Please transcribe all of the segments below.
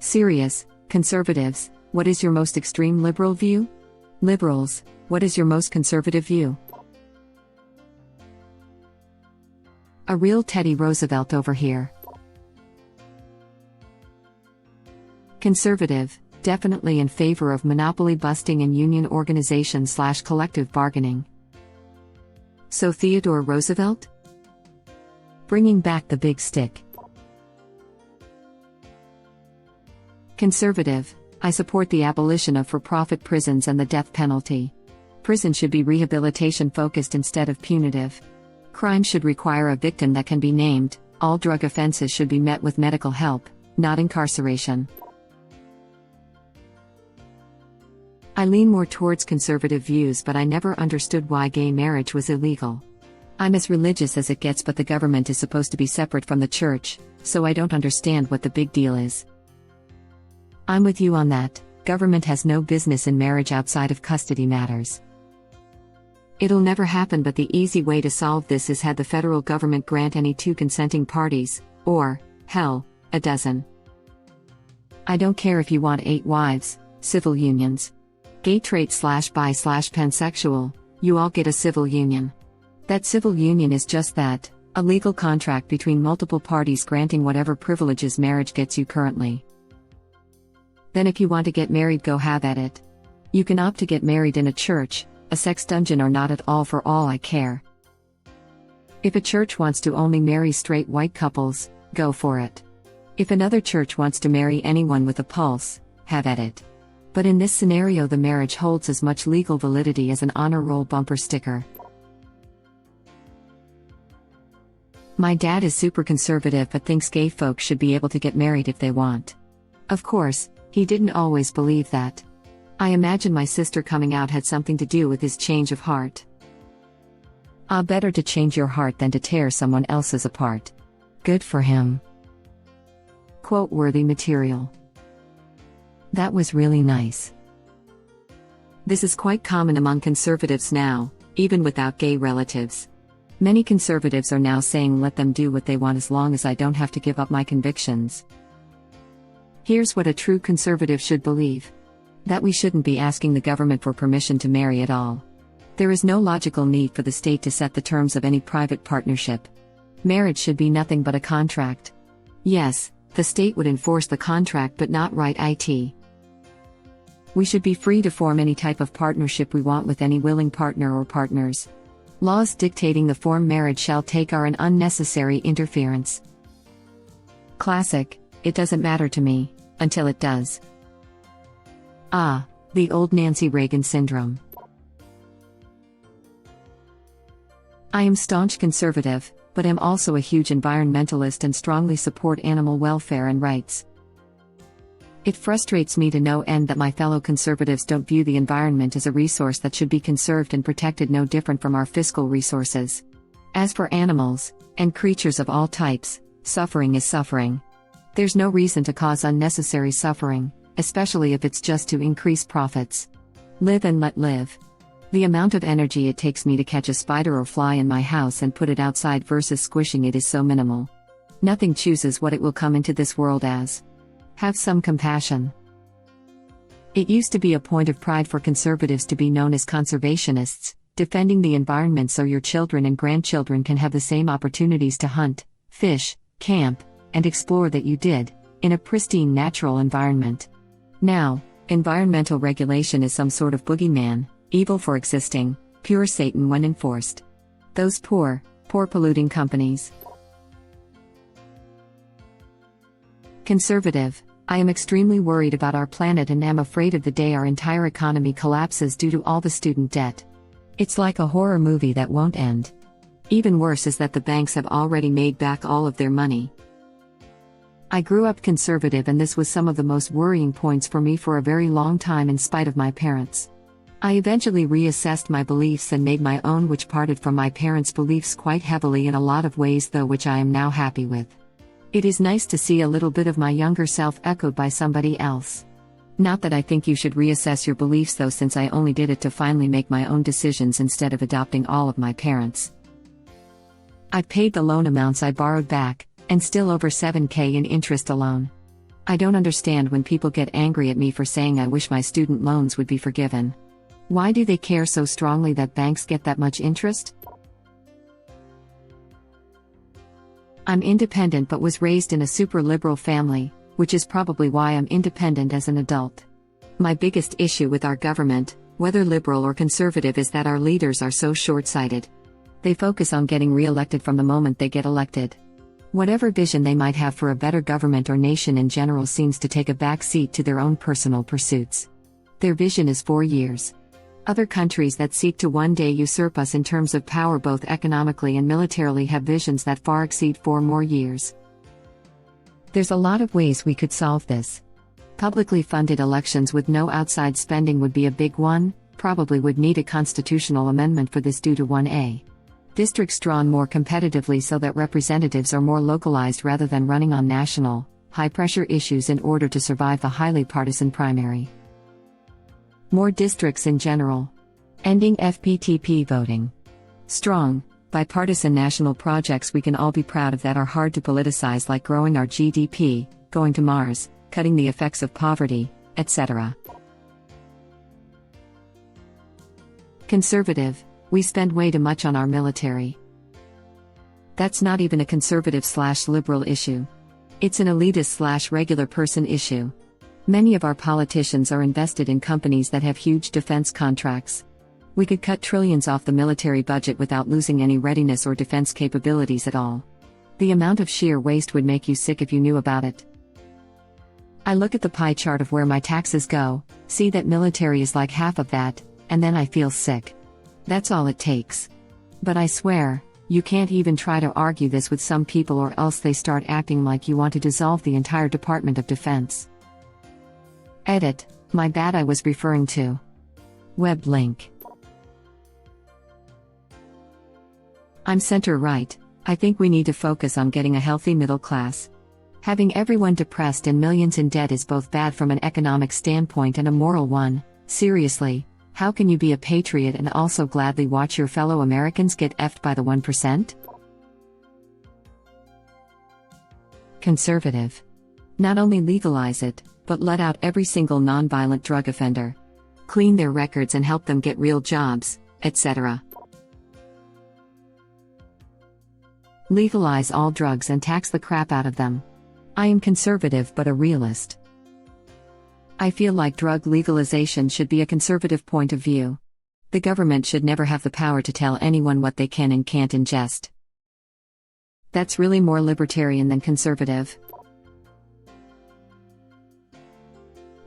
Serious, conservatives, what is your most extreme liberal view? Liberals, what is your most conservative view? A real Teddy Roosevelt over here. Conservative, definitely in favor of monopoly busting and union organization/collective bargaining. So Theodore Roosevelt? Bringing back the big stick. Conservative, I support the abolition of for-profit prisons and the death penalty. Prison should be rehabilitation-focused instead of punitive. Crime should require a victim that can be named. All drug offenses should be met with medical help, not incarceration. I lean more towards conservative views, but I never understood why gay marriage was illegal. I'm as religious as it gets, but the government is supposed to be separate from the church, so I don't understand what the big deal is. I'm with you on that. Government has no business in marriage outside of custody matters. It'll never happen, but the easy way to solve this is had the federal government grant any two consenting parties, or, hell, a dozen. I don't care if you want 8 wives, civil unions. Gay, straight/bi/pansexual, you all get a civil union. That civil union is just that, a legal contract between multiple parties granting whatever privileges marriage gets you currently. Then if you want to get married, go have at it. You can opt to get married in a church, a sex dungeon, or not at all, for all I care. If a church wants to only marry straight white couples, go for it. If another church wants to marry anyone with a pulse, have at it. But in this scenario, the marriage holds as much legal validity as an honor roll bumper sticker. My dad is super conservative but thinks gay folks should be able to get married if they want. Of course, he didn't always believe that. I imagine my sister coming out had something to do with his change of heart. Better to change your heart than to tear someone else's apart. Good for him. Quote-worthy material. That was really nice. This is quite common among conservatives now, even without gay relatives. Many conservatives are now saying let them do what they want as long as I don't have to give up my convictions. Here's what a true conservative should believe. That we shouldn't be asking the government for permission to marry at all. There is no logical need for the state to set the terms of any private partnership. Marriage should be nothing but a contract. Yes, the state would enforce the contract but not write it. We should be free to form any type of partnership we want with any willing partner or partners. Laws dictating the form marriage shall take are an unnecessary interference. Classic, it doesn't matter to me, until it does. The old Nancy Reagan syndrome. I am staunch conservative, but am also a huge environmentalist and strongly support animal welfare and rights. It frustrates me to no end that my fellow conservatives don't view the environment as a resource that should be conserved and protected, no different from our fiscal resources. As for animals, and creatures of all types, suffering is suffering. There's no reason to cause unnecessary suffering, especially if it's just to increase profits. Live and let live. The amount of energy it takes me to catch a spider or fly in my house and put it outside versus squishing it is so minimal. Nothing chooses what it will come into this world as. Have some compassion. It used to be a point of pride for conservatives to be known as conservationists, defending the environment so your children and grandchildren can have the same opportunities to hunt, fish, camp, and explore that you did, in a pristine natural environment. Now, environmental regulation is some sort of boogeyman, evil for existing, pure Satan when enforced. Those poor polluting companies. Conservative, I am extremely worried about our planet and am afraid of the day our entire economy collapses due to all the student debt. It's like a horror movie that won't end. Even worse is that the banks have already made back all of their money. I grew up conservative, and this was some of the most worrying points for me for a very long time in spite of my parents. I eventually reassessed my beliefs and made my own, which parted from my parents' beliefs quite heavily in a lot of ways though, which I am now happy with. It is nice to see a little bit of my younger self echoed by somebody else. Not that I think you should reassess your beliefs though, since I only did it to finally make my own decisions instead of adopting all of my parents'. I've paid the loan amounts I borrowed back, and still over $7,000 in interest alone. I don't understand when people get angry at me for saying I wish my student loans would be forgiven. Why do they care so strongly that banks get that much interest? I'm independent but was raised in a super liberal family, which is probably why I'm independent as an adult. My biggest issue with our government, whether liberal or conservative, is that our leaders are so short-sighted. They focus on getting re-elected from the moment they get elected. Whatever vision they might have for a better government or nation in general seems to take a back seat to their own personal pursuits. Their vision is 4 years. Other countries that seek to one day usurp us in terms of power both economically and militarily have visions that far exceed 4 more years. There's a lot of ways we could solve this. Publicly funded elections with no outside spending would be a big one, probably would need a constitutional amendment for this due to 1A. Districts drawn more competitively so that representatives are more localized rather than running on national, high-pressure issues in order to survive the highly partisan primary. More districts in general. Ending FPTP voting. Strong, bipartisan national projects we can all be proud of that are hard to politicize, like growing our GDP, going to Mars, cutting the effects of poverty, etc. Conservative, we spend way too much on our military. That's not even a conservative/liberal issue. It's an elitist/regular person issue. Many of our politicians are invested in companies that have huge defense contracts. We could cut trillions off the military budget without losing any readiness or defense capabilities at all. The amount of sheer waste would make you sick if you knew about it. I look at the pie chart of where my taxes go, see that military is like half of that, and then I feel sick. That's all it takes. But I swear, you can't even try to argue this with some people, or else they start acting like you want to dissolve the entire Department of Defense. Edit, my bad, I was referring to web link. I'm center-right. I think we need to focus on getting a healthy middle class. Having everyone depressed and millions in debt is both bad from an economic standpoint and a moral one. Seriously, how can you be a patriot and also gladly watch your fellow Americans get effed by the 1%? Conservative. Not only legalize it, but let out every single nonviolent drug offender. Clean their records and help them get real jobs, etc. Legalize all drugs and tax the crap out of them. I am conservative but a realist. I feel like drug legalization should be a conservative point of view. The government should never have the power to tell anyone what they can and can't ingest. That's really more libertarian than conservative.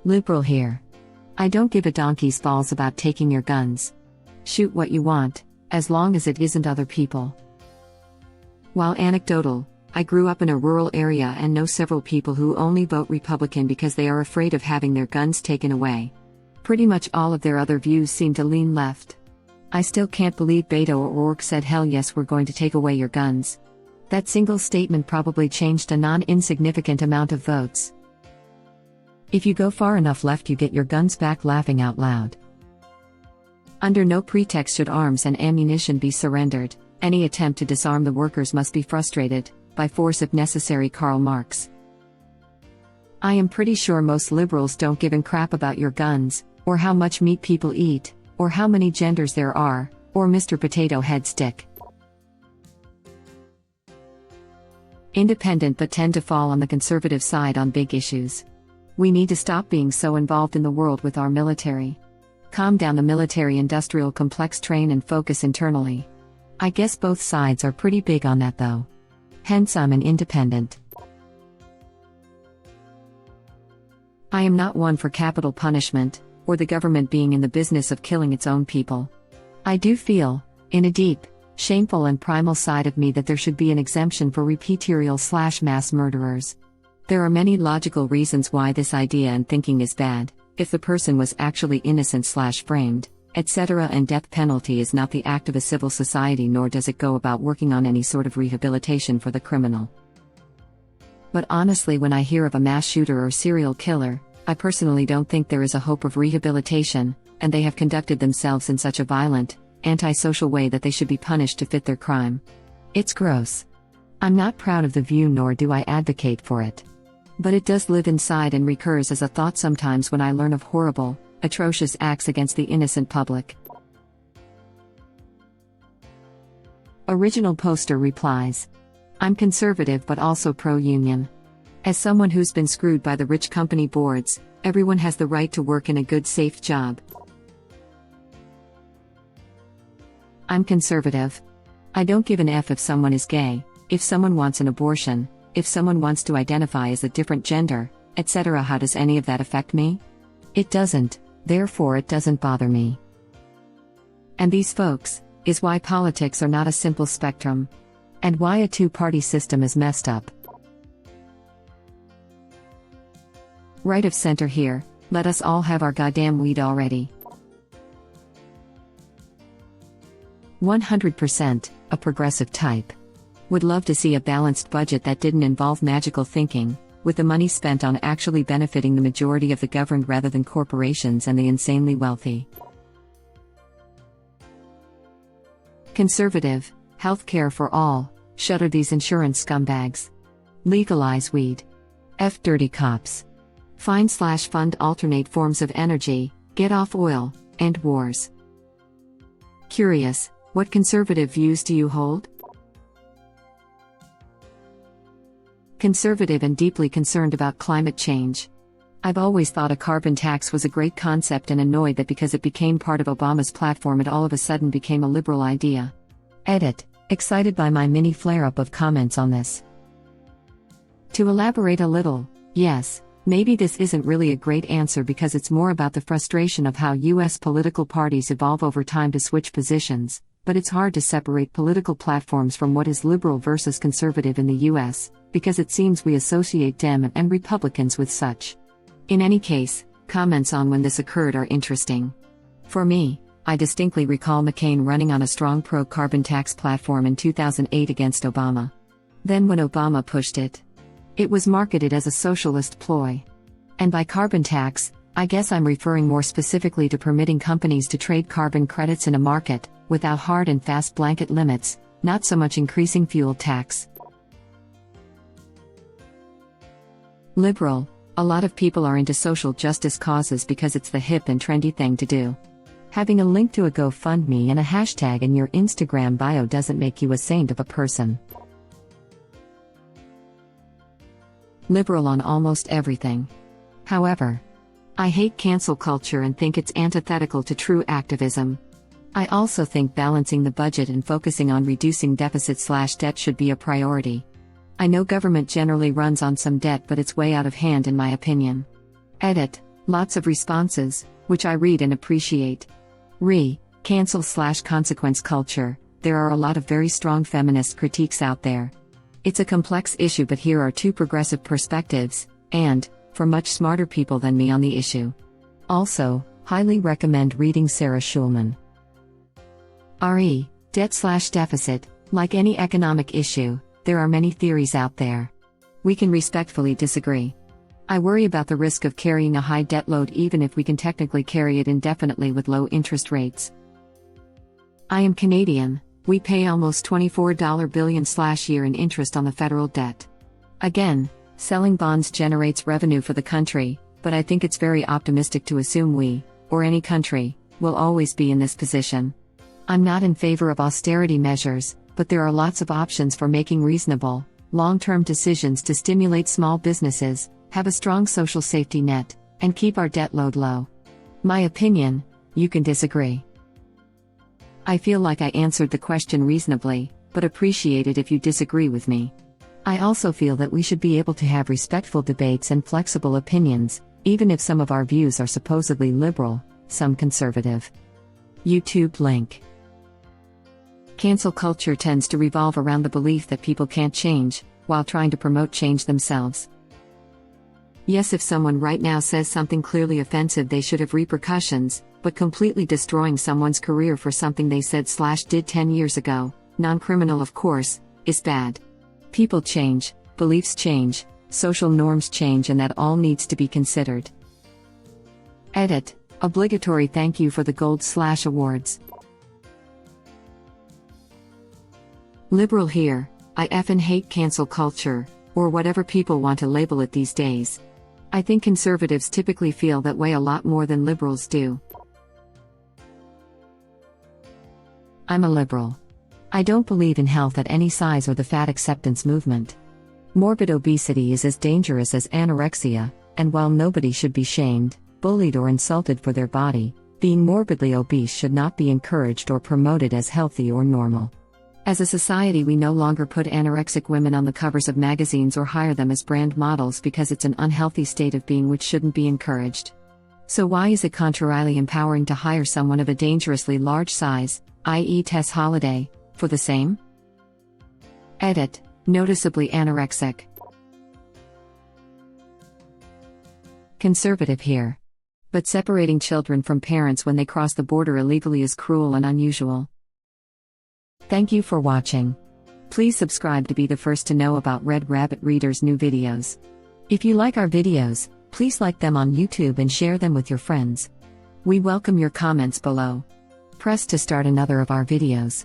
Liberal here. I don't give a donkey's balls about taking your guns. Shoot what you want, as long as it isn't other people. While anecdotal, I grew up in a rural area and know several people who only vote Republican because they are afraid of having their guns taken away. Pretty much all of their other views seem to lean left. I still can't believe Beto O'Rourke said, "Hell yes, we're going to take away your guns." That single statement probably changed a non-insignificant amount of votes. If you go far enough left, you get your guns back, laughing out loud. Under no pretext should arms and ammunition be surrendered. Any attempt to disarm the workers must be frustrated, by force if necessary. Karl Marx. I am pretty sure most liberals don't give a crap about your guns, or how much meat people eat, or how many genders there are, or Mr. Potato Head Stick. Independent but tend to fall on the conservative side on big issues. We need to stop being so involved in the world with our military. Calm down the military-industrial complex train and focus internally. I guess both sides are pretty big on that though. Hence I'm an independent. I am not one for capital punishment, or the government being in the business of killing its own people. I do feel, in a deep, shameful and primal side of me, that there should be an exemption for repeaterial/mass murderers. There are many logical reasons why this idea and thinking is bad, if the person was actually innocent/framed, etc., and death penalty is not the act of a civil society, nor does it go about working on any sort of rehabilitation for the criminal. But honestly, when I hear of a mass shooter or serial killer, I personally don't think there is a hope of rehabilitation, and they have conducted themselves in such a violent, antisocial way that they should be punished to fit their crime. It's gross. I'm not proud of the view, nor do I advocate for it. But it does live inside and recurs as a thought sometimes when I learn of horrible, atrocious acts against the innocent public. Original poster replies. I'm conservative but also pro-union. As someone who's been screwed by the rich company boards, everyone has the right to work in a good safe job. I'm conservative. I don't give an F if someone is gay, if someone wants an abortion, if someone wants to identify as a different gender, etc. How does any of that affect me? It doesn't, therefore it doesn't bother me. And these folks, is why politics are not a simple spectrum. And why a two-party system is messed up. Right of center here, let us all have our goddamn weed already. 100%, a progressive type. Would love to see a balanced budget that didn't involve magical thinking, with the money spent on actually benefiting the majority of the governed rather than corporations and the insanely wealthy. Conservative, healthcare for all, shutter these insurance scumbags. Legalize weed. F dirty cops. Find/fund alternate forms of energy, get off oil, end wars. Curious, what conservative views do you hold? Conservative and deeply concerned about climate change. I've always thought a carbon tax was a great concept and annoyed that because it became part of Obama's platform it all of a sudden became a liberal idea. Edit, excited by my mini flare-up of comments on this. To elaborate a little, yes, maybe this isn't really a great answer because it's more about the frustration of how US political parties evolve over time to switch positions, but it's hard to separate political platforms from what is liberal versus conservative in the US, because it seems we associate Dem and Republicans with such. In any case, comments on when this occurred are interesting. For me, I distinctly recall McCain running on a strong pro-carbon tax platform in 2008 against Obama. Then when Obama pushed it, it was marketed as a socialist ploy. And by carbon tax, I guess I'm referring more specifically to permitting companies to trade carbon credits in a market, without hard and fast blanket limits, not so much increasing fuel tax. Liberal. A lot of people are into social justice causes because it's the hip and trendy thing to do. Having a link to a GoFundMe and a hashtag in your Instagram bio doesn't make you a saint of a person. Liberal on almost everything. However, I hate cancel culture and think it's antithetical to true activism. I also think balancing the budget and focusing on reducing deficit/debt should be a priority. I know government generally runs on some debt, but it's way out of hand in my opinion. Edit, lots of responses, which I read and appreciate. Cancel/consequence culture, there are a lot of very strong feminist critiques out there. It's a complex issue, but here are two progressive perspectives, and, for much smarter people than me on the issue. Also, highly recommend reading Sarah Schulman. Debt/deficit, like any economic issue, there are many theories out there. We can respectfully disagree. I worry about the risk of carrying a high debt load even if we can technically carry it indefinitely with low interest rates. I am Canadian, we pay almost $24 billion/year in interest on the federal debt. Again, selling bonds generates revenue for the country, but I think it's very optimistic to assume we, or any country, will always be in this position. I'm not in favor of austerity measures, but there are lots of options for making reasonable, long-term decisions to stimulate small businesses, have a strong social safety net, and keep our debt load low. My opinion, you can disagree. I feel like I answered the question reasonably, but appreciate it if you disagree with me. I also feel that we should be able to have respectful debates and flexible opinions, even if some of our views are supposedly liberal, some conservative. YouTube link. Cancel culture tends to revolve around the belief that people can't change, while trying to promote change themselves. Yes, if someone right now says something clearly offensive, they should have repercussions, but completely destroying someone's career for something they said/did 10 years ago, non-criminal of course, is bad. People change, beliefs change, social norms change, and that all needs to be considered. Edit, obligatory thank you for the gold/awards. Liberal here, I effin' hate cancel culture, Or whatever people want to label it these days. I think conservatives typically feel that way a lot more than liberals do. I'm a liberal. I don't believe in health at any size or the fat acceptance movement. Morbid obesity is as dangerous as anorexia, and while nobody should be shamed, bullied or insulted for their body, being morbidly obese should not be encouraged or promoted as healthy or normal. As a society, we no longer put anorexic women on the covers of magazines or hire them as brand models because it's an unhealthy state of being which shouldn't be encouraged. So why is it contrarily empowering to hire someone of a dangerously large size, i.e. Tess Holliday, for the same? Edit. Noticeably anorexic. Conservative here. But separating children from parents when they cross the border illegally is cruel and unusual. Thank you for watching. Please subscribe to be the first to know about Red Rabbit Reader's new videos. If you like our videos, please like them on YouTube and share them with your friends. We welcome your comments below. Press to start another of our videos.